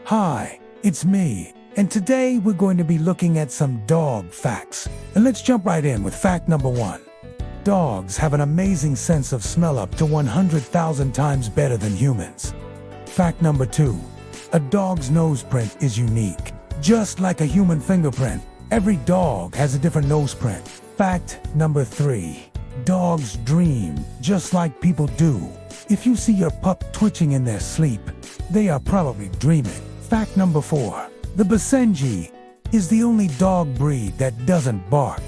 Hi, it's me, and today we're going to be looking at some dog facts. And let's jump right in with fact number 1. Dogs have an amazing sense of smell, up to 100,000 times better than humans. Fact number 2. A dog's nose print is unique. Just like a human fingerprint, every dog has a different nose print. Fact number 3. Dogs dream just like people do. If you see your pup twitching in their sleep, they are probably dreaming. Fact number 4. The Basenji is the only dog breed that doesn't bark.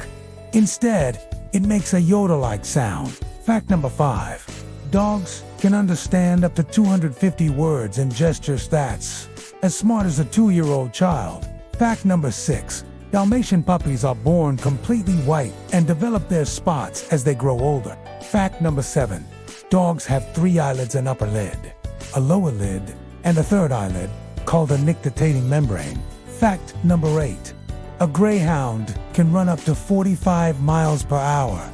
Instead, it makes a Yoda-like sound. Fact number 5. Dogs can understand up to 250 words and gestures. That's as smart as a 2-year-old child. Fact number 6. Dalmatian puppies are born completely white and develop their spots as they grow older. Fact number 7. Dogs have 3 eyelids: an upper lid, a lower lid, and a third eyelid, called a nictitating membrane. Fact number 8. A greyhound can run up to 45 miles per hour,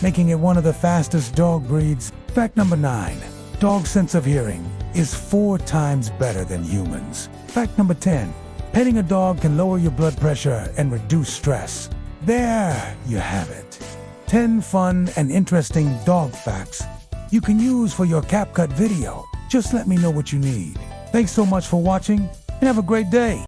making it one of the fastest dog breeds. Fact number 9. Dogs' sense of hearing is 4 times better than humans. Fact number 10. Petting a dog can lower your blood pressure and reduce stress. There you have it. 10 fun and interesting dog facts you can use for your CapCut video. Just let me know what you need. Thanks so much for watching, and have a great day.